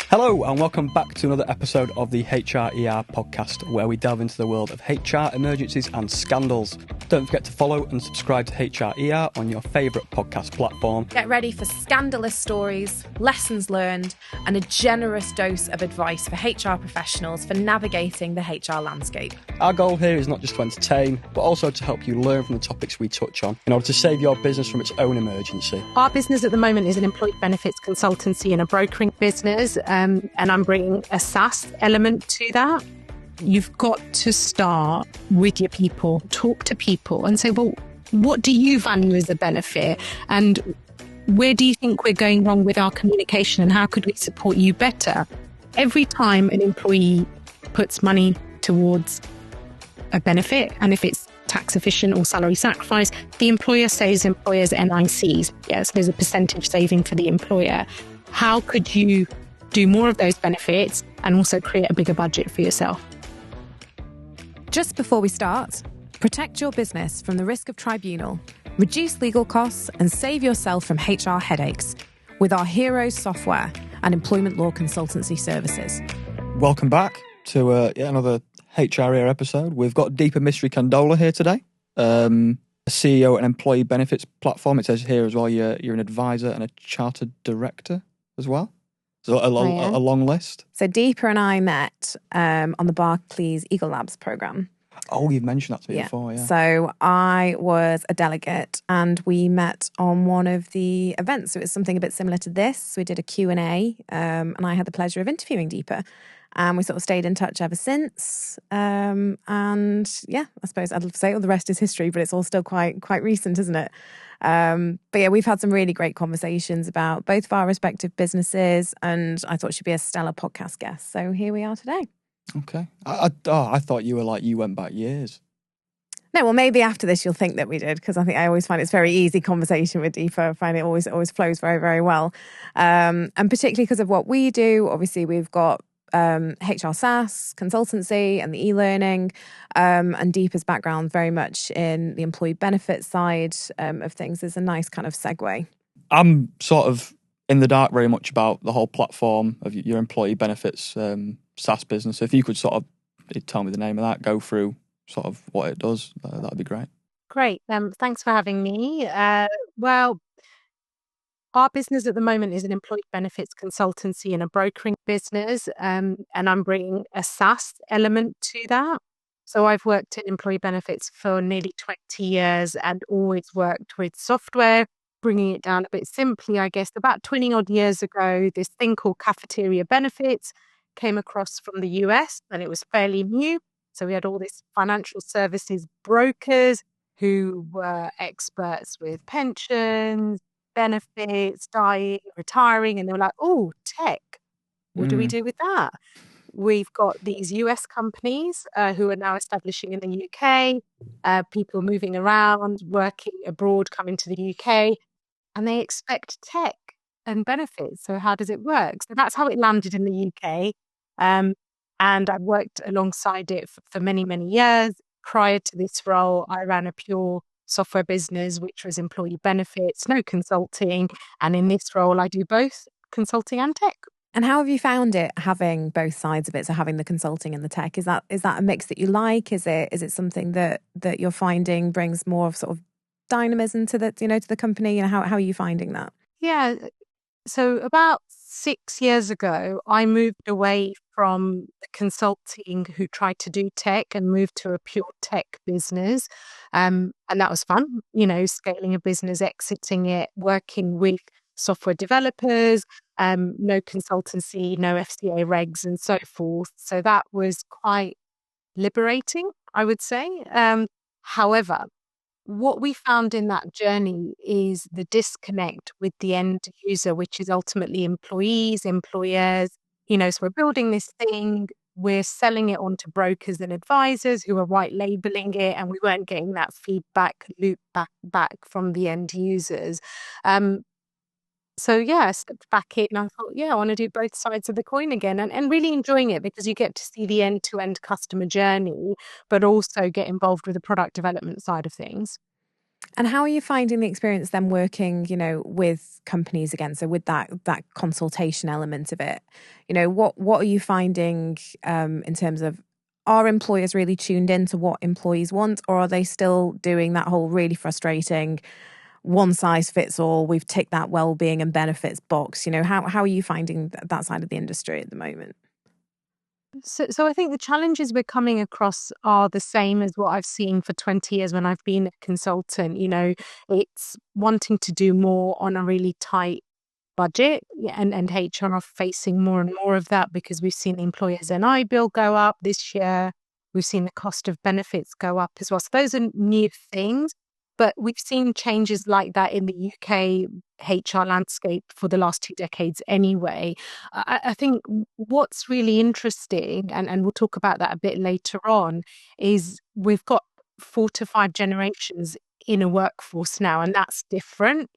Hello and welcome back to another episode of the HRER podcast, where we delve into the world of HR emergencies and scandals. Don't forget to follow and subscribe to HRER on your favourite podcast platform. Get ready for scandalous stories, lessons learned, and a generous dose of advice for HR professionals for navigating the HR landscape. Our goal here is not just to entertain, but also to help you learn from the topics we touch on in order to save your business from its own emergency. Our business at the moment is an employee benefits consultancy and a brokering business, and I'm bringing a SaaS element to that. You've got to start with your people, talk to people and say, well, what do you value as a benefit? And where do you think we're going wrong with our communication, and how could we support you better? Every time an employee puts money towards a benefit, and if it's tax efficient or salary sacrifice, the employer saves employers NICs. Yes, there's a percentage saving for the employer. How could you do more of those benefits and also create a bigger budget for yourself? Just before we start, protect your business from the risk of tribunal, reduce legal costs, and save yourself from HR headaches with our Heroes software and employment law consultancy services. Welcome back to yet another HRER episode. We've got Deepa Mistry Kandola here today, a CEO and employee benefits platform. It says here as well you're an advisor and a chartered director as well. So a long list. So Deepa and I met on the Barclays Eagle Labs program. Oh, you've mentioned that to me before, yeah. So I was a delegate and we met on one of the events. So it was something a bit similar to this. We did a Q&A and I had the pleasure of interviewing Deepa. And we sort of stayed in touch ever since. And yeah, I suppose I'd say all the rest is history, but it's all still quite recent, isn't it? But yeah, we've had some really great conversations about both of our respective businesses, and I thought she'd be a stellar podcast guest. So here we are today. Okay. I thought you went back years. No, well, maybe after this you'll think that we did, because I always find it's very easy conversation with Deepa. I find it always flows very, very well. And particularly because of what we do. Obviously, we've got HR SaaS, consultancy and the e-learning, and Deepa's background very much in the employee benefits side of things is a nice kind of segue. I'm sort of in the dark very much about the whole platform of your employee benefits SaaS business. So if you could sort of tell me the name of that, go through sort of what it does, that'd be great. Great. Thanks for having me. Well, our business at the moment is an employee benefits consultancy and a brokering business, and I'm bringing a SaaS element to that. So I've worked in employee benefits for nearly 20 years and always worked with software. Bringing it down a bit simply, I guess, about 20 odd years ago, this thing called cafeteria benefits came across from the US, and it was fairly new. So we had all these financial services brokers who were experts with pensions, benefits, dying, retiring, and they were like, oh, tech, what do we do with that? We've got these US companies who are now establishing in the UK, people moving around, working abroad, coming to the UK, and they expect tech and benefits. So how does it work? So that's how it landed in the UK. And I've worked alongside it for many, many years. Prior to this role, I ran a pure software business, which was employee benefits, no consulting. And in this role, I do both consulting and tech. And how have you found it, having both sides of it? So having the consulting and the tech, is that a mix that you like? Is it something that you're finding brings more of sort of dynamism to the company? How are you finding that? Yeah. So about 6 years ago, I moved away from the consulting who tried to do tech and moved to a pure tech business. And that was fun, scaling a business, exiting it, working with software developers, no consultancy, no FCA regs and so forth. So that was quite liberating, I would say. However, what we found in that journey is the disconnect with the end user, which is ultimately employees, employers. So we're building this thing, we're selling it on to brokers and advisors who are white labeling it, and we weren't getting that feedback loop back from the end users. So yeah, I stepped back in and I thought, I want to do both sides of the coin again, and really enjoying it because you get to see the end-to-end customer journey, but also get involved with the product development side of things. And how are you finding the experience then working, with companies again? So with that consultation element of it, what are you finding in terms of, are employers really tuned in to what employees want, or are they still doing that whole really frustrating one size fits all? We've ticked that well-being and benefits box. How are you finding that side of the industry at the moment? So I think the challenges we're coming across are the same as what I've seen for 20 years when I've been a consultant. It's wanting to do more on a really tight budget, and HR are facing more and more of that because we've seen the employer's NI bill go up this year. We've seen the cost of benefits go up as well. So those are new things, but we've seen changes like that in the UK HR landscape for the last 2 decades anyway. I think what's really interesting, and we'll talk about that a bit later on, is we've got 4 to 5 generations in a workforce now, and that's different,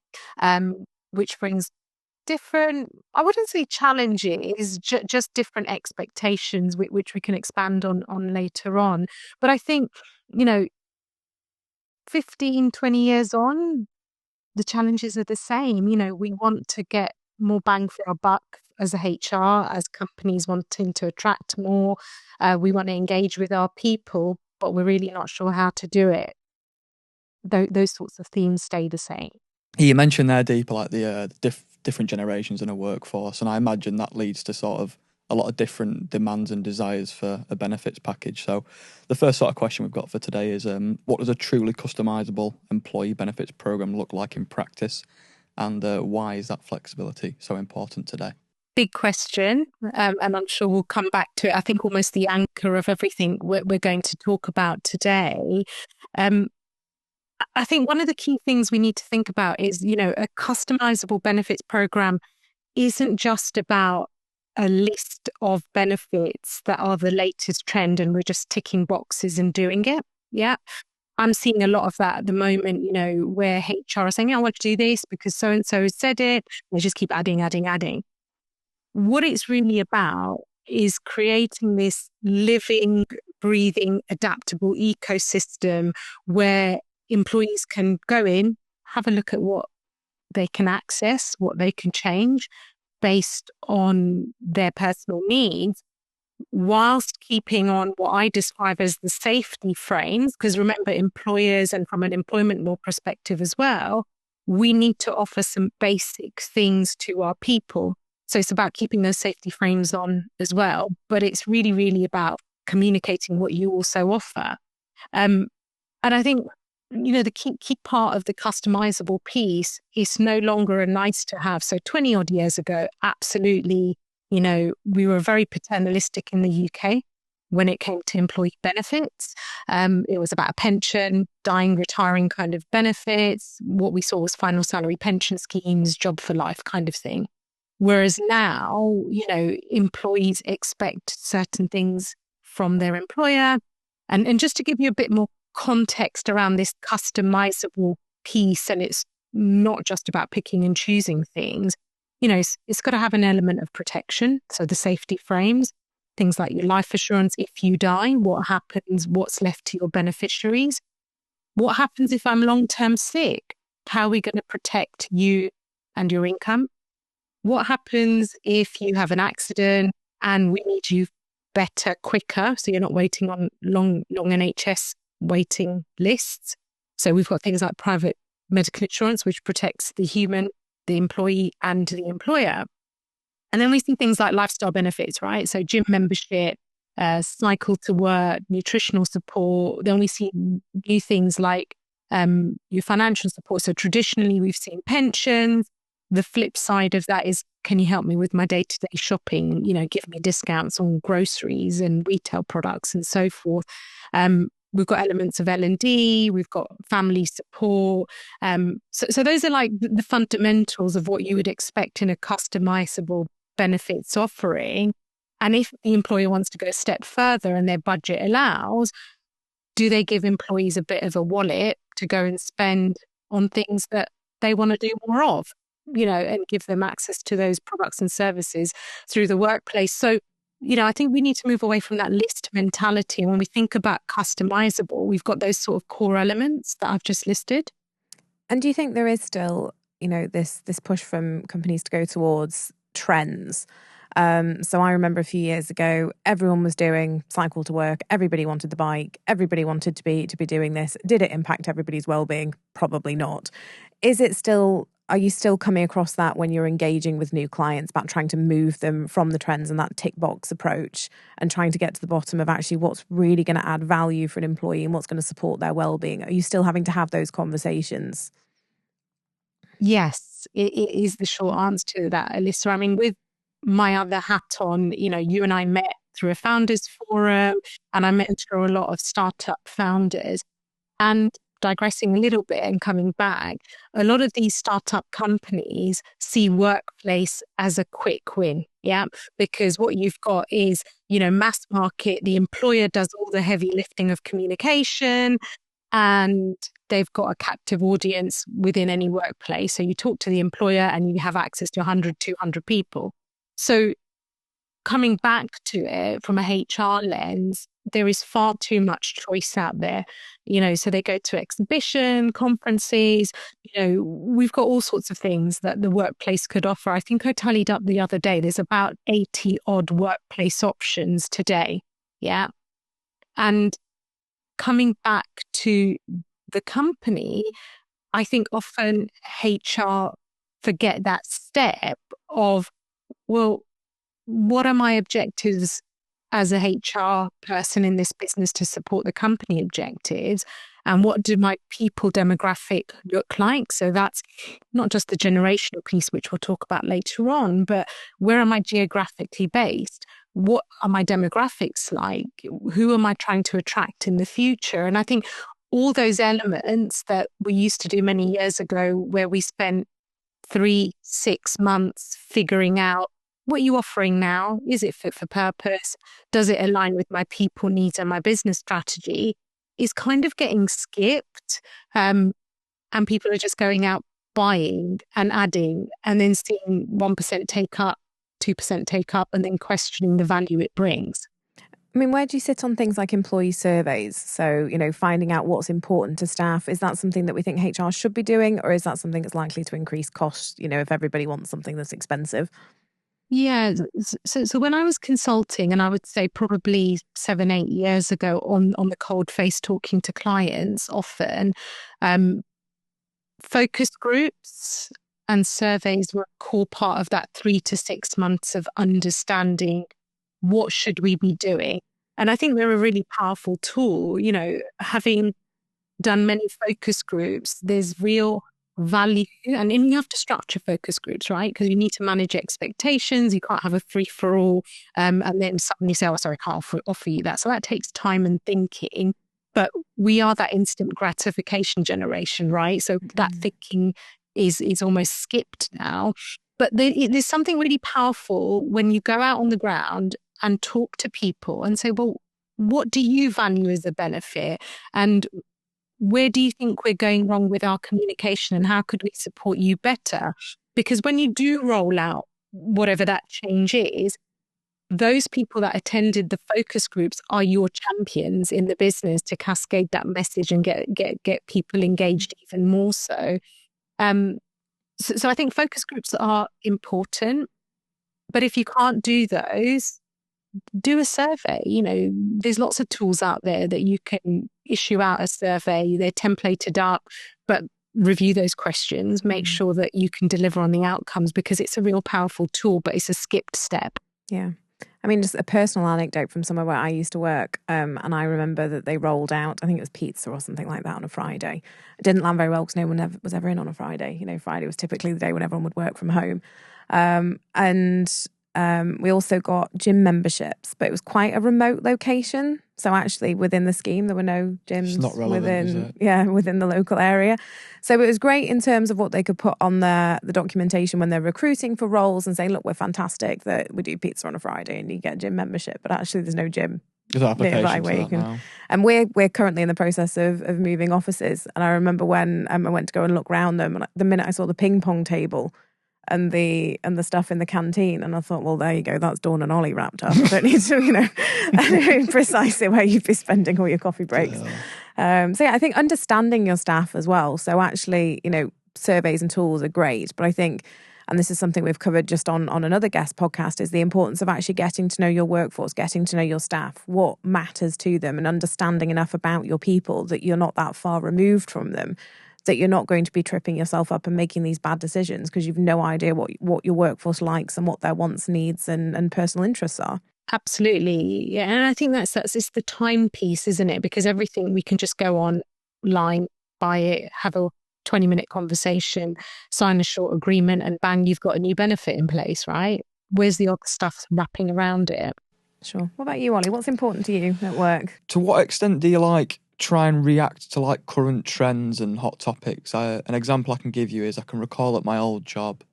which brings different, I wouldn't say challenges, just different expectations, which we can expand on later on. But I think, 15, 20 years on, the challenges are the same. We want to get more bang for our buck as a HR, as companies wanting to attract more. We want to engage with our people, but we're really not sure how to do it. Those sorts of themes stay the same. You mentioned there, Deepa, like the different generations in a workforce, and I imagine that leads to sort of a lot of different demands and desires for a benefits package. So the first sort of question we've got for today is, what does a truly customizable employee benefits program look like in practice, and why is that flexibility so important today? Big question, and I'm sure we'll come back to it. I think almost the anchor of everything we're going to talk about today. I think one of the key things we need to think about is, a customizable benefits program isn't just about a list of benefits that are the latest trend and we're just ticking boxes and doing it. Yeah. I'm seeing a lot of that at the moment, where HR are saying, I want to do this because so-and-so said it. They just keep adding. What it's really about is creating this living, breathing, adaptable ecosystem where employees can go in, have a look at what they can access, what they can change based on their personal needs, whilst keeping on what I describe as the safety frames. Because remember, employers, and from an employment law perspective as well, we need to offer some basic things to our people. So it's about keeping those safety frames on as well. But it's really, really about communicating what you also offer. And I think, the key part of the customizable piece is no longer a nice to have. So 20 odd years ago, absolutely, we were very paternalistic in the UK when it came to employee benefits. It was about a pension, dying, retiring kind of benefits. What we saw was final salary pension schemes, job for life kind of thing. Whereas now, employees expect certain things from their employer. And just to give you a bit more context around this customizable piece, and it's not just about picking and choosing things, it's got to have an element of protection. So the safety frames, things like your life assurance, if you die, what happens, what's left to your beneficiaries? What happens if I'm long-term sick? How are we going to protect you and your income? What happens if you have an accident and we need you better, quicker, so you're not waiting on long NHS waiting lists? So we've got things like private medical insurance, which protects the human, the employee and the employer. And then we see things like lifestyle benefits, right? So gym membership, cycle to work, nutritional support. Then we see new things like your financial support. So traditionally we've seen pensions. The flip side of that is, can you help me with my day-to-day shopping? Give me discounts on groceries and retail products and so forth. We've got elements of L&D, we've got family support. So those are like the fundamentals of what you would expect in a customizable benefits offering. And if the employer wants to go a step further and their budget allows, do they give employees a bit of a wallet to go and spend on things that they want to do more of? And give them access to those products and services through the workplace. So, I think we need to move away from that list mentality. And when we think about customizable, we've got those sort of core elements that I've just listed. And do you think there is still, this push from companies to go towards trends? So I remember a few years ago, everyone was doing cycle to work. Everybody wanted the bike. Everybody wanted to be doing this. Did it impact everybody's well-being? Probably not. Are you still coming across that when you're engaging with new clients about trying to move them from the trends and that tick box approach and trying to get to the bottom of actually what's really going to add value for an employee and what's going to support their well-being? Are you still having to have those conversations? Yes, it is the short answer to that, Alyssa. I mean, with my other hat on, you and I met through a founders forum, and I mentor a lot of startup founders. And digressing a little bit and coming back, a lot of these startup companies see workplace as a quick win. Yeah. Because what you've got is, mass market, the employer does all the heavy lifting of communication, and they've got a captive audience within any workplace. So you talk to the employer and you have access to 100, 200 people. So coming back to it from a HR lens, there is far too much choice out there, so they go to exhibition, conferences, we've got all sorts of things that the workplace could offer. I think I tallied up the other day, there's about 80 odd workplace options today. Yeah. And coming back to the company, I think often HR forget that step of, well, what are my objectives as a HR person in this business to support the company objectives? And what do my people demographic look like? So that's not just the generational piece, which we'll talk about later on, but where am I geographically based? What are my demographics like? Who am I trying to attract in the future? And I think all those elements that we used to do many years ago, where we spent 3-6 months figuring out, what are you offering now? Is it fit for purpose? Does it align with my people needs and my business strategy? Is kind of getting skipped. And people are just going out buying and adding and then seeing 1% take up, 2% take up, and then questioning the value it brings. I mean, where do you sit on things like employee surveys? So, finding out what's important to staff. Is that something that we think HR should be doing, or is that something that's likely to increase costs, if everybody wants something that's expensive? Yeah. So when I was consulting, and I would say probably 7-8 years ago on the cold face talking to clients often, focus groups and surveys were a core part of that 3 to 6 months of understanding what should we be doing. And I think they're a really powerful tool. Having done many focus groups, there's real value, and you have to structure focus groups, right? Because you need to manage expectations. You can't have a free-for-all and then suddenly say, oh, sorry, I can't offer you that. So that takes time and thinking. But we are that instant gratification generation, right? So that thinking is almost skipped now. But there's something really powerful when you go out on the ground and talk to people and say, well, what do you value as a benefit? And where do you think we're going wrong with our communication, and how could we support you better? Because when you do roll out whatever that change is, those people that attended the focus groups are your champions in the business to cascade that message and get people engaged even more so. So I think focus groups are important, but if you can't do those, do a survey. There's lots of tools out there that you can issue out a survey. They're templated up, but review those questions, make sure that you can deliver on the outcomes, because it's a real powerful tool, but it's a skipped step. Yeah. I mean, just a personal anecdote from somewhere where I used to work. And I remember that they rolled out, I think it was pizza or something like that on a Friday. It didn't land very well because no one was ever in on a Friday. Friday was typically the day when everyone would work from home. We also got gym memberships, but it was quite a remote location. So actually within the scheme, there were no gyms within the local area. So it was great in terms of what they could put on the documentation when they're recruiting for roles and saying, look, we're fantastic that we do pizza on a Friday and you get a gym membership, but actually there's no gym. There's application where you can now. And we're currently in the process of moving offices. And I remember when I went to go and look around them, and the minute I saw the ping pong table and the stuff in the canteen, and I thought, well, there you go, that's Dawn and Ollie wrapped up. I don't need to, I know precisely where you'd be spending all your coffee breaks. So yeah, I think understanding your staff as well. So actually, surveys and tools are great, but I think, and this is something we've covered just on another guest podcast, is the importance of actually getting to know your workforce, getting to know your staff, what matters to them, and understanding enough about your people that you're not that far removed from them, that you're not going to be tripping yourself up and making these bad decisions because you've no idea what your workforce likes and what their wants, needs and personal interests are. Absolutely. Yeah. And I think that's it's the time piece, isn't it? Because everything we can just go online, buy it, have a 20-minute conversation, sign a short agreement, and bang, you've got a new benefit in place, right? Where's the other stuff wrapping around it? Sure. What about you, Ollie? What's important to you at work? To what extent do you try and react to current trends and hot topics? An example I can give you is I can recall at my old job,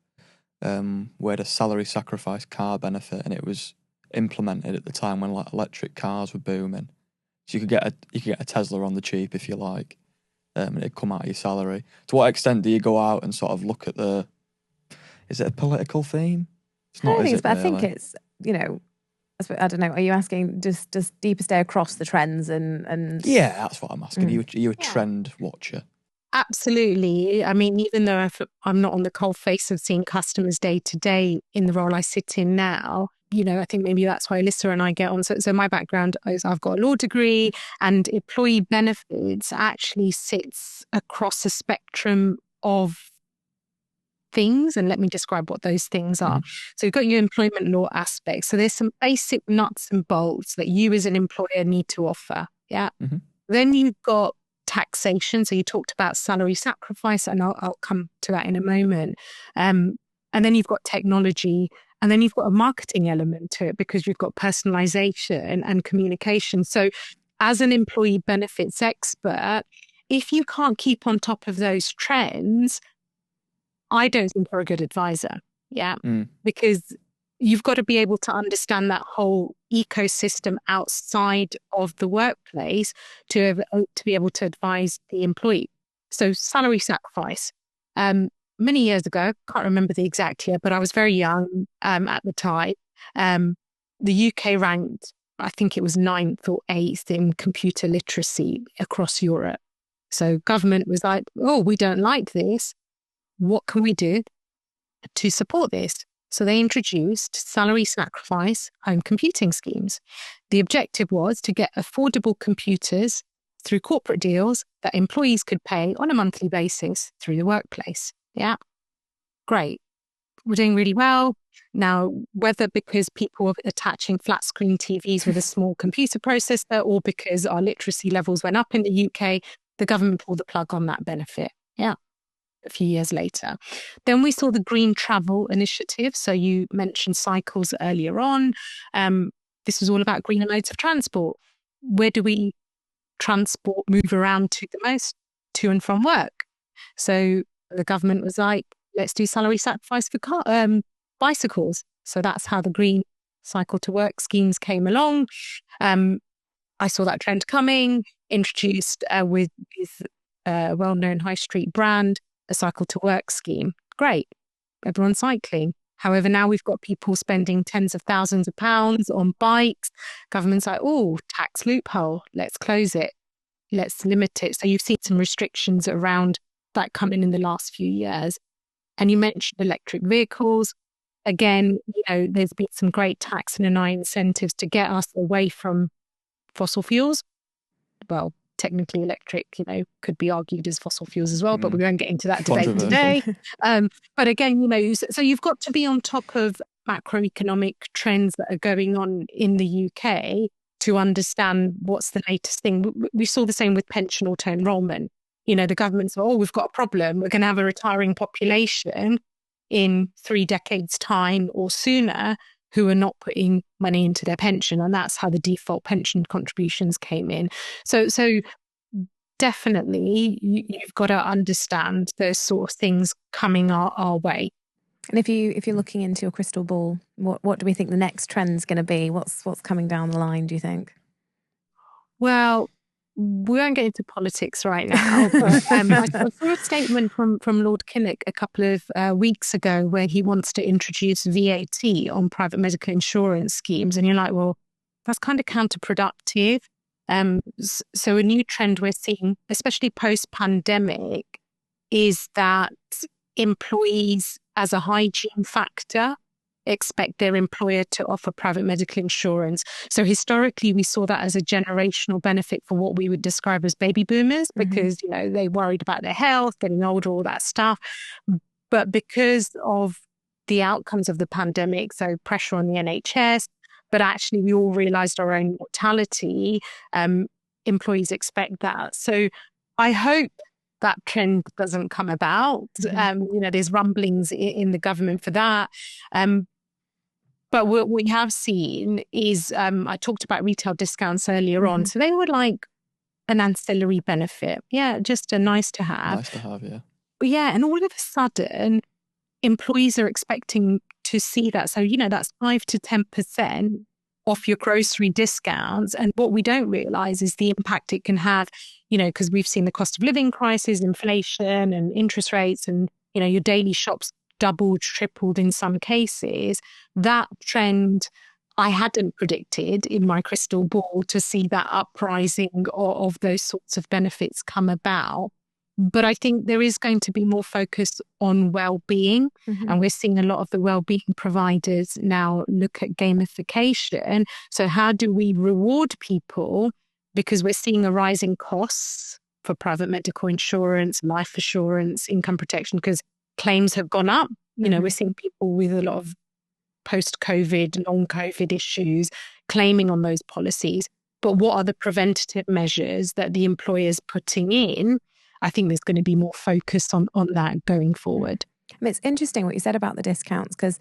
we had a salary sacrifice car benefit, and it was implemented at the time when electric cars were booming. So you could get a Tesla on the cheap if you like, and it'd come out of your salary. To what extent do you go out and sort of look at is it a political theme? It's not, is it? But I think it's, I don't know. Are you asking does Deepa stay across the trends and? Yeah, that's what I'm asking. Are you a trend watcher? Absolutely. I mean, even though I'm not on the cold face of seeing customers day to day in the role I sit in now, I think maybe that's why Alyssa and I get on. So my background is I've got a law degree, and employee benefits actually sits across a spectrum of things. And let me describe what those things are. So you've got your employment law aspects. So there's some basic nuts and bolts that you as an employer need to offer. Yeah. Mm-hmm. Then you've got taxation. So you talked about salary sacrifice, and I'll come to that in a moment. And then you've got technology, and then you've got a marketing element to it because you've got personalization and communication. So as an employee benefits expert, if you can't keep on top of those trends, I don't think you're a good advisor. Yeah. Because you've got to be able to understand that whole ecosystem outside of the workplace to be able to advise the employee. So salary sacrifice. Many years ago, can't remember the exact year, but I was very young at the time. The UK ranked, I think it was 9th or 8th in computer literacy across Europe. So government was like, oh, we don't like this. What can we do to support this? So they introduced salary sacrifice home computing schemes. The objective was to get affordable computers through corporate deals that employees could pay on a monthly basis through the workplace. Yeah, great. We're doing really well. Now, whether because people are attaching flat screen TVs with a small computer processor or because our literacy levels went up in the UK, the government pulled the plug on that benefit. Yeah. A few years later. Then we saw the Green Travel Initiative. So you mentioned cycles earlier on. This was all about greener modes of transport. Where do we move around to the most? To and from work. So the government was like, let's do salary sacrifice for bicycles. So that's how the Green Cycle to Work schemes came along. I saw that trend coming, introduced with a well-known high street brand, a cycle to work scheme. Great. Everyone's cycling. However, now we've got people spending tens of thousands of pounds on bikes. Government's like, oh, tax loophole. Let's close it. Let's limit it. So you've seen some restrictions around that coming in the last few years. And you mentioned electric vehicles. Again, there's been some great tax and NI incentives to get us away from fossil fuels. Well, technically electric, could be argued as fossil fuels as well, but we won't get into that debate today. But again, so you've got to be on top of macroeconomic trends that are going on in the UK to understand what's the latest thing. We saw the same with pension auto-enrollment. The government's, we've got a problem. We're going to have a retiring population in 3 decades' time or sooner who are not putting money into their pension. And that's how the default pension contributions came in. So definitely you've got to understand those sort of things coming our way. And if you're looking into your crystal ball, what do we think the next trend's going to be? What's coming down the line, do you think? Well, we won't get into politics right now, but I saw a statement from Lord Kinnock a couple of weeks ago where he wants to introduce VAT on private medical insurance schemes. And you're like, well, that's kind of counterproductive. So a new trend we're seeing, especially post-pandemic, is that employees, as a hygiene factor, expect their employer to offer private medical insurance. So historically, we saw that as a generational benefit for what we would describe as baby boomers, because, they worried about their health, getting older, all that stuff. But because of the outcomes of the pandemic, so pressure on the NHS, but actually we all realized our own mortality, employees expect that. So I hope that trend doesn't come about. There's rumblings in the government for that. But what we have seen is, I talked about retail discounts earlier on. So they were like an ancillary benefit. Yeah, just a nice to have. Nice to have, yeah. But yeah, and all of a sudden, employees are expecting to see that. So, that's 5 to 10% off your grocery discounts. And what we don't realize is the impact it can have, because we've seen the cost of living crisis, inflation and interest rates, and, your daily shops doubled, tripled in some cases. That trend I hadn't predicted in my crystal ball, to see that uprising of those sorts of benefits come about. But I think there is going to be more focus on well-being. And we're seeing a lot of the well-being providers now look at gamification. So how do we reward people? Because we're seeing a rise in costs for private medical insurance, life assurance, income protection, because claims have gone up. We're seeing people with a lot of post-COVID, long COVID issues claiming on those policies. But what are the preventative measures that the employer is putting in? I think there's going to be more focus on that going forward. It's interesting what you said about the discounts, because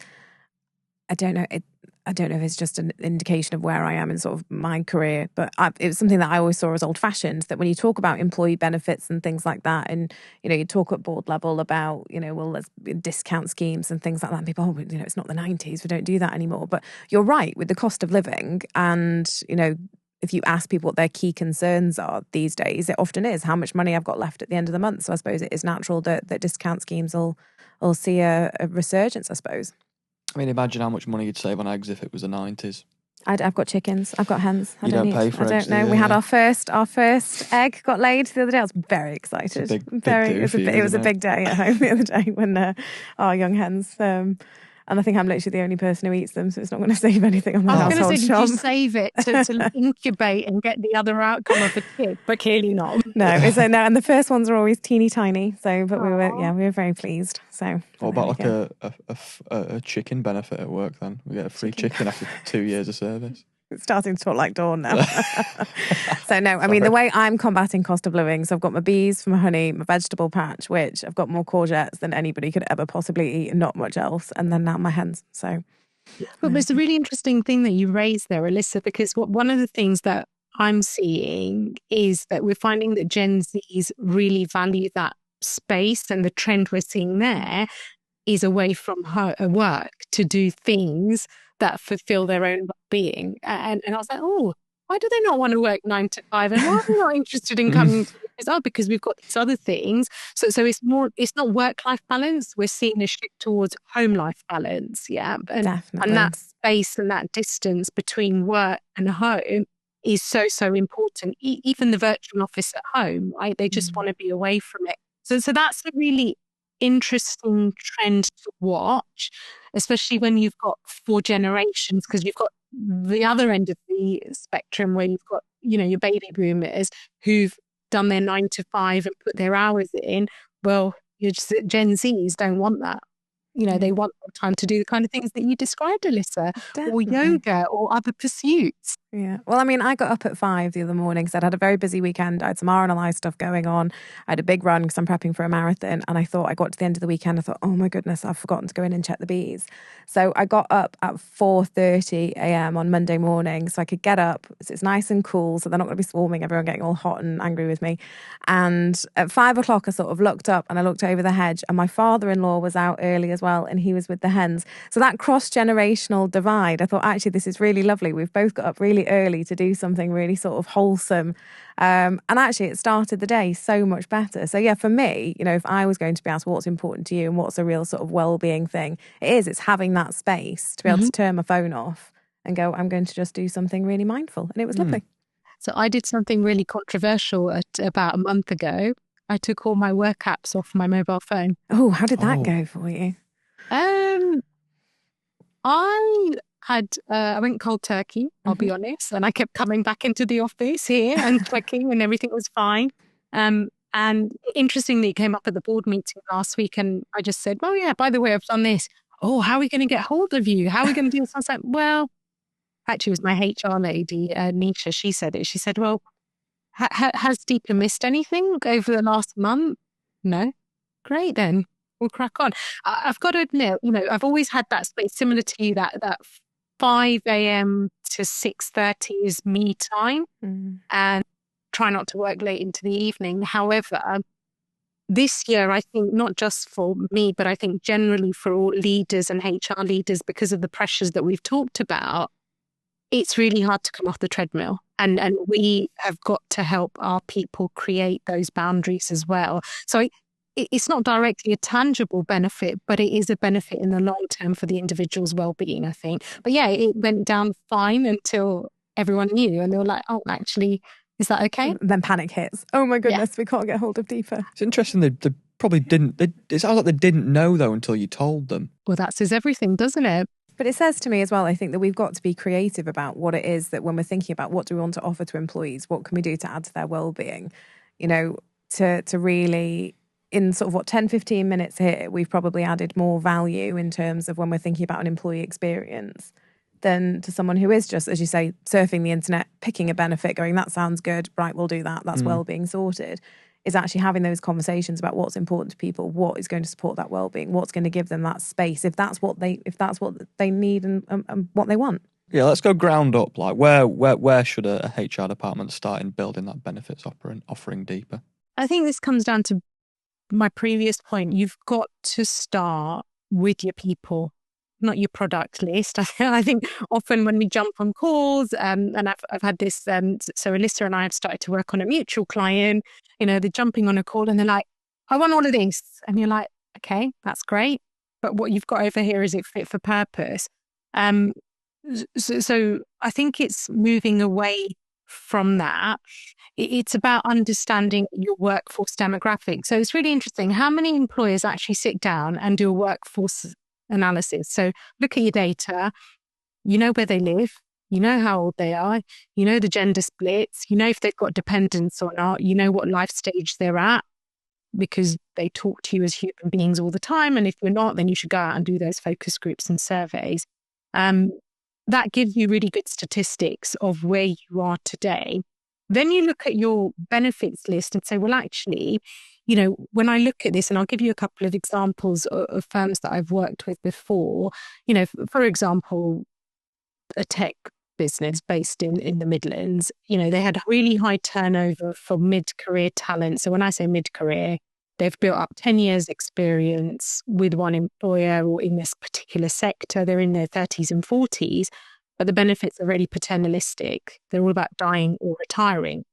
I don't know if it's just an indication of where I am in sort of my career, but it was something that I always saw as old-fashioned, that when you talk about employee benefits and things like that, and, you talk at board level about, there's discount schemes and things like that, and people, it's not the 90s, we don't do that anymore. But you're right, with the cost of living and, if you ask people what their key concerns are these days, it often is how much money I've got left at the end of the month. So I suppose it is natural that discount schemes will see a resurgence, I suppose. I mean, imagine how much money you'd save on eggs if it was the 90s. I've got chickens. I've got hens. You don't pay for eggs. I don't know. We had our first egg got laid the other day. I was very excited. It was a big day at home the other day when our young hens. And I think I'm literally the only person who eats them, so it's not going to save anything on the household shop. I was going to say, did you save it to incubate and get the other outcome of a kid? But clearly not. No, and the first ones are always teeny tiny. So, but we were very pleased. So, what about a chicken benefit at work then? We get a free chicken after 2 years of service. It's starting to talk like Dawn now. So no, I mean, the way I'm combating cost of living, so I've got my bees for my honey, my vegetable patch, which I've got more courgettes than anybody could ever possibly eat and not much else. And then now my hens. So. But it's a really interesting thing that you raised there, Alyssa, because one of the things that I'm seeing is that we're finding that Gen Zs really value that space, and the trend we're seeing there is away from work to do things that fulfill their own well-being. And I was like, why do they not want to work 9 to 5? And why are they not interested in coming to this? Because we've got these other things. So it's not work-life balance. We're seeing a shift towards home-life balance. Yeah. Definitely. And that space and that distance between work and home is so important. Even the virtual office at home, they just want to be away from it. So that's a really interesting trend to watch, especially when you've got 4 generations, because you've got the other end of the spectrum where you've got, your baby boomers who've done their 9 to 5 and put their hours in. Well, Gen Zs don't want that. They want more time to do the kind of things that you described, Alyssa, or yoga or other pursuits. Yeah. Well, I mean, I got up at 5 the other morning because I'd had a very busy weekend. I had some RNLI stuff going on. I had a big run because I'm prepping for a marathon. And I got to the end of the weekend. I thought, oh my goodness, I've forgotten to go in and check the bees. So I got up at 4:30 a.m. on Monday morning so I could get up. So it's nice and cool. So they're not going to be swarming, everyone getting all hot and angry with me. And at 5 o'clock, I sort of looked up and I looked over the hedge, and my father-in-law was out early as well, and he was with the hens. So that cross-generational divide, I thought, actually, this is really lovely. We've both got up really early to do something really sort of wholesome. And actually, it started the day so much better. So yeah, for me, if I was going to be asked what's important to you and what's a real sort of well-being thing, it's having that space to be able to turn my phone off and go, I'm going to just do something really mindful. And it was lovely. So I did something really controversial about a month ago. I took all my work apps off my mobile phone. Oh, how did that go for you? I went cold turkey, I'll be honest, and I kept coming back into the office here and clicking and everything was fine. And interestingly, it came up at the board meeting last week and I just said, oh yeah, by the way, I've done this. Oh, how are we going to get hold of you? How are we going to do this? I was like, well, actually it was my HR lady, Nisha, she said it. She said, well, has Deepa missed anything over the last month? No. Great then. We'll crack on. I've got to admit, I've always had that space similar to you, that 5 a.m. to 6:30 is me time and try not to work late into the evening. However, this year, I think not just for me, but I think generally for all leaders and HR leaders, because of the pressures that we've talked about, it's really hard to come off the treadmill. And we have got to help our people create those boundaries as well. So it's not directly a tangible benefit, but it is a benefit in the long term for the individual's well-being, I think. But yeah, it went down fine until everyone knew and they were like, oh, actually, is that okay? Then panic hits. Oh my goodness, we can't get hold of Deepa. It's interesting, they probably didn't, it sounds like they didn't know though until you told them. Well, that says everything, doesn't it? But it says to me as well, I think that we've got to be creative about what it is that when we're thinking about what do we want to offer to employees, what can we do to add to their well-being, to really, in sort of 10, 15 minutes here, we've probably added more value in terms of when we're thinking about an employee experience than to someone who is just, as you say, surfing the internet, picking a benefit, going, that sounds good, right, we'll do that, that's well-being sorted. Is actually having those conversations about what's important to people, what is going to support that well-being, what's going to give them that space, if that's what they need and what they want. Yeah, let's go ground up. Like, where should a HR department start in building that benefits offering deeper? I think this comes down to my previous point. You've got to start with your people, not your product list. I think often when we jump on calls, and I've had this, so Alyssa and I have started to work on a mutual client, they're jumping on a call and they're like, I want all of this. And you're like, okay, that's great. But what you've got over here, is it fit for purpose? So I think it's moving away from that. It's about understanding your workforce demographic. So it's really interesting. How many employers actually sit down and do a workforce analysis? So look at your data, where they live, how old they are, the gender splits, if they've got dependents or not, what life stage they're at, because they talk to you as human beings all the time. And if you're not, then you should go out and do those focus groups and surveys. That gives you really good statistics of where you are today. Then you look at your benefits list and say, well, actually, when I look at this, and I'll give you a couple of examples of firms that I've worked with before, for example, a tech business based in the Midlands, they had really high turnover for mid-career talent. So when I say mid-career, they've built up 10 years experience with one employer or in this particular sector. They're in their 30s and 40s, but the benefits are really paternalistic. They're all about dying or retiring.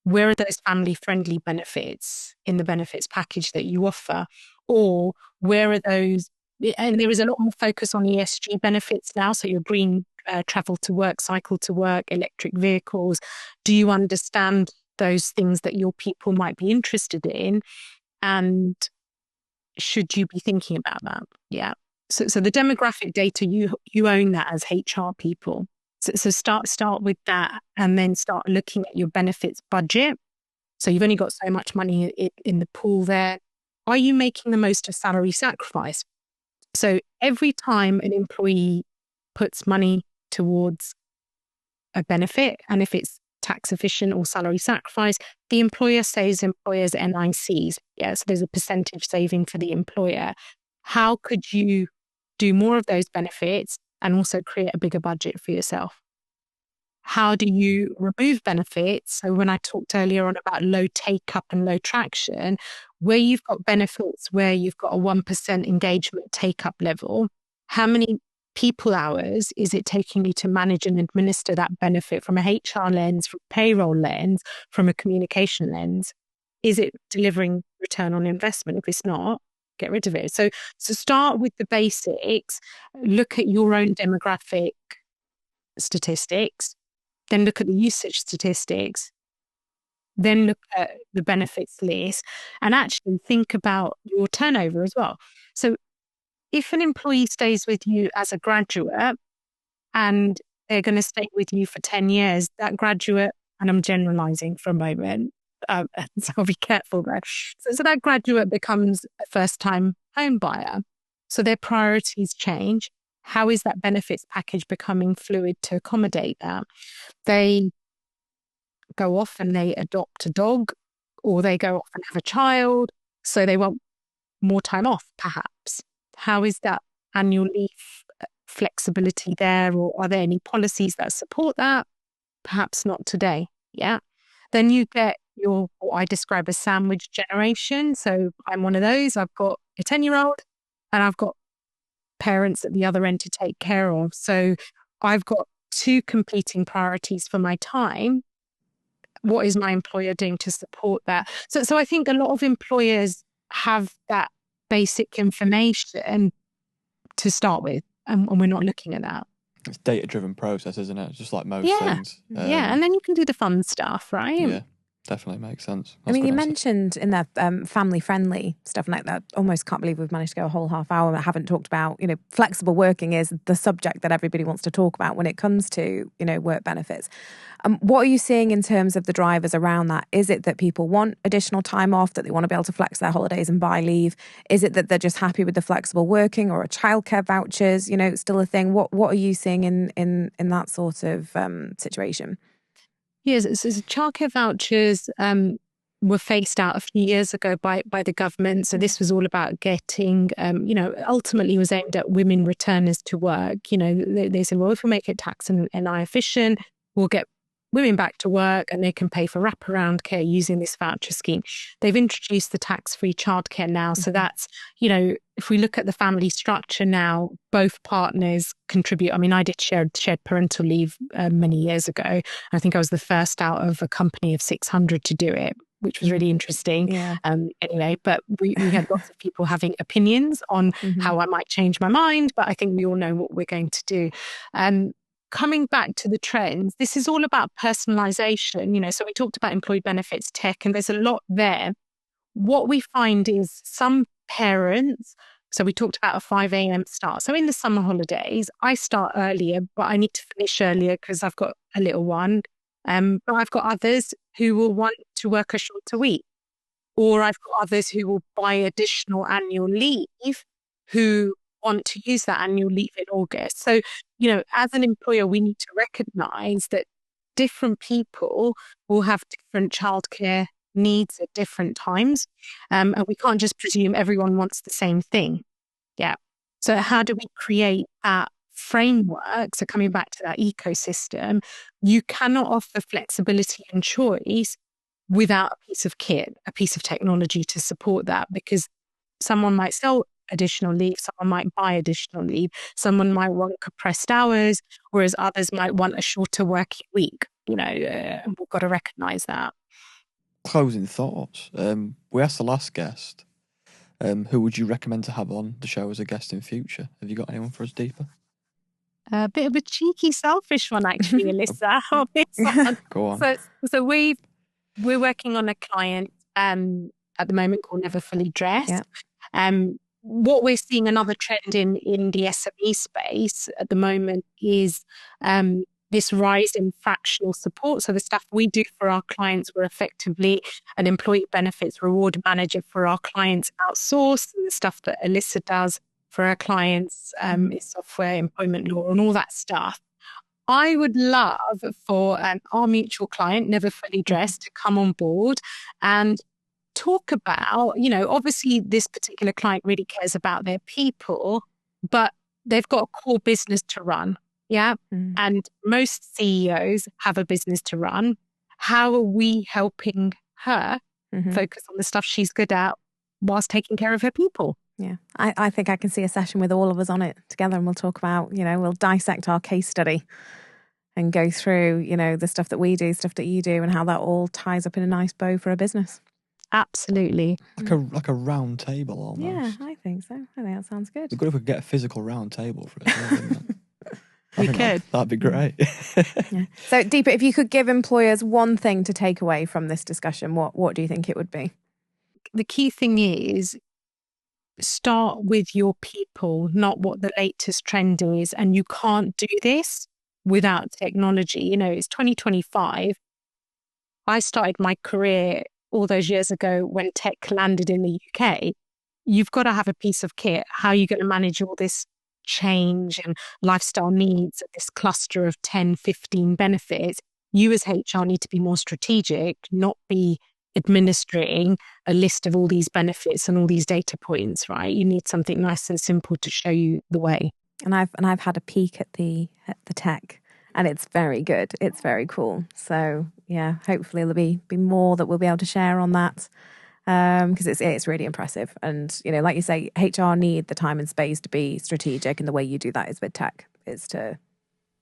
Where are those family-friendly benefits in the benefits package that you offer? Or where are those, and there is a lot more focus on ESG benefits now, so your green travel to work, cycle to work, electric vehicles. Do you understand those things that your people might be interested in? And should you be thinking about that? Yeah. So the demographic data, you own that as HR people. So start with that and then start looking at your benefits budget. So you've only got so much money in the pool there. Are you making the most of salary sacrifice? So every time an employee puts money towards a benefit, and if it's tax efficient or salary sacrifice, the employer saves employers NICs. Yeah, so there's a percentage saving for the employer. How could you do more of those benefits and also create a bigger budget for yourself? How do you remove benefits? So when I talked earlier on about low take-up and low traction, where you've got benefits where you've got a 1% engagement take-up level, how many people hours is it taking you to manage and administer that benefit from a HR lens, from a payroll lens, from a communication lens? Is it delivering return on investment? If it's not, get rid of it. So start with the basics, look at your own demographic statistics, then look at the usage statistics, then look at the benefits list, and actually think about your turnover as well. So if an employee stays with you as a graduate and they're going to stay with you for 10 years, that graduate, and I'm generalizing for a moment, so I'll be careful there. So that graduate becomes a first-time home buyer. So their priorities change. How is that benefits package becoming fluid to accommodate that? They go off and they adopt a dog, or they go off and have a child, so they want more time off, perhaps. How is that annual leave flexibility there, or are there any policies that support that? Perhaps not today. Yeah. Then you get your, what I describe as sandwich generation. So I'm one of those. I've got a 10-year-old and I've got parents at the other end to take care of. So I've got two competing priorities for my time. What is my employer doing to support that? So I think a lot of employers have that basic information to start with, and we're not looking at that. It's data-driven process, isn't it? Just like most things. Yeah, and then you can do the fun stuff, right? Yeah, definitely makes sense. I mean, you mentioned in there family-friendly stuff like that. Almost can't believe we've managed to go a whole half hour and haven't talked about, flexible working is the subject that everybody wants to talk about when it comes to, work benefits. What are you seeing in terms of the drivers around that? Is it that people want additional time off, that they want to be able to flex their holidays and buy leave? Is it that they're just happy with the flexible working, or a childcare vouchers, still a thing? What are you seeing in that sort of situation? Yes, so childcare vouchers were phased out a few years ago by the government. So this was all about getting, ultimately was aimed at women returners to work. They said, well, if we make it tax and NI efficient, we'll get women back to work and they can pay for wraparound care using this voucher scheme. They've introduced the tax-free childcare now. So that's, if we look at the family structure now, both partners contribute. I mean, I did shared parental leave many years ago. I think I was the first out of a company of 600 to do it, which was really interesting. Yeah. Anyway, but we had lots of people having opinions on how I might change my mind, but I think we all know what we're going to do. Coming back to the trends, this is all about personalization. So we talked about employee benefits tech, and there's a lot there. What we find is some parents, so we talked about a 5 a.m. start. So in the summer holidays, I start earlier, but I need to finish earlier because I've got a little one. But I've got others who will want to work a shorter week, or I've got others who will buy additional annual leave who want to use that annual leave in August. So, as an employer, we need to recognize that different people will have different childcare needs at different times. And we can't just presume everyone wants the same thing. Yeah. So how do we create that framework? So coming back to that ecosystem, you cannot offer flexibility and choice without a piece of kit, a piece of technology to support that, because someone might sell additional leave, someone might buy additional leave, someone might want compressed hours, whereas others might want a shorter working week. We've got to recognize that. Closing thoughts. We asked the last guest, who would you recommend to have on the show as a guest in future? Have you got anyone for us, Deepa? A bit of a cheeky, selfish one, actually, Alyssa. On this one. Go on. So we're working on a client at the moment called Never Fully Dressed. Yeah. What we're seeing, another trend in the SME space at the moment is this rise in fractional support. So the stuff we do for our clients, we're effectively an employee benefits reward manager for our clients outsourced. The stuff that Alyssa does for our clients is software, employment law, and all that stuff. I would love for our mutual client, Never Fully Dressed, to come on board and talk about, obviously this particular client really cares about their people, but they've got a core business to run. Yeah. And most CEOs have a business to run. How are we helping her focus on the stuff she's good at whilst taking care of her people? Yeah. I think I can see a session with all of us on it together, and we'll talk about, we'll dissect our case study and go through, the stuff that we do, stuff that you do, and how that all ties up in a nice bow for a business. Absolutely. Like a round table almost. Yeah, I think so. I think that sounds good. It'd be good if we could get a physical round table for it. We could. That'd be great. Yeah. So, Deepa, if you could give employers one thing to take away from this discussion, what do you think it would be? The key thing is start with your people, not what the latest trend is. And you can't do this without technology. You know, it's 2025. I started my career all those years ago when tech landed in the UK. You've got to have a piece of kit. How are you going to manage all this change and lifestyle needs of this cluster of 10, 15 benefits? You as HR need to be more strategic, not be administering a list of all these benefits and all these data points, right? You need something nice and simple to show you the way. And I've had a peek at the tech, and it's very good. It's very cool. So yeah, hopefully there'll be more that we'll be able to share on that, because it's really impressive. And you know, like you say, HR need the time and space to be strategic, and the way you do that is with tech, is to,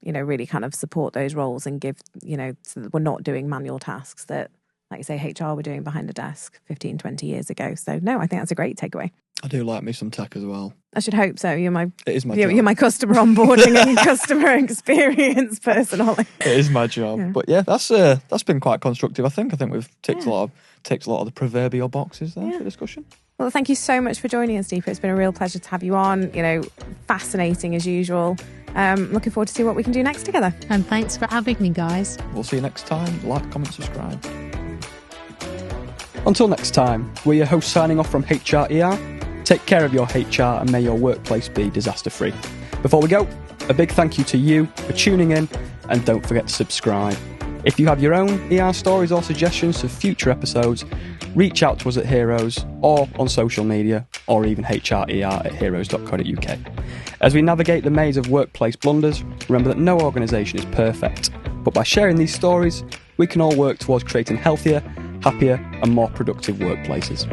you know, really kind of support those roles and give, you know, so that we're not doing manual tasks that, like you say, HR were doing behind a desk 15, 20 years ago. So no, I think that's a great takeaway. I do like me some tech as well. I should hope so. It is my job. You're my customer onboarding and customer experience person, Ollie. It is my job. Yeah. But yeah, that's been quite constructive, I think. I think we've ticked a lot of the proverbial boxes there for discussion. Well, thank you so much for joining us, Deepa. It's been a real pleasure to have you on. You know, fascinating as usual. Looking forward to see what we can do next together. And thanks for having me, guys. We'll see you next time. Like, comment, subscribe. Until next time, we're your hosts signing off from HRER. Take care of your HR and may your workplace be disaster-free. Before we go, a big thank you to you for tuning in, and don't forget to subscribe. If you have your own ER stories or suggestions for future episodes, reach out to us at Heroes or on social media, or even hrer@heroes.co.uk. As we navigate the maze of workplace blunders, remember that no organisation is perfect, but by sharing these stories, we can all work towards creating healthier, happier and more productive workplaces.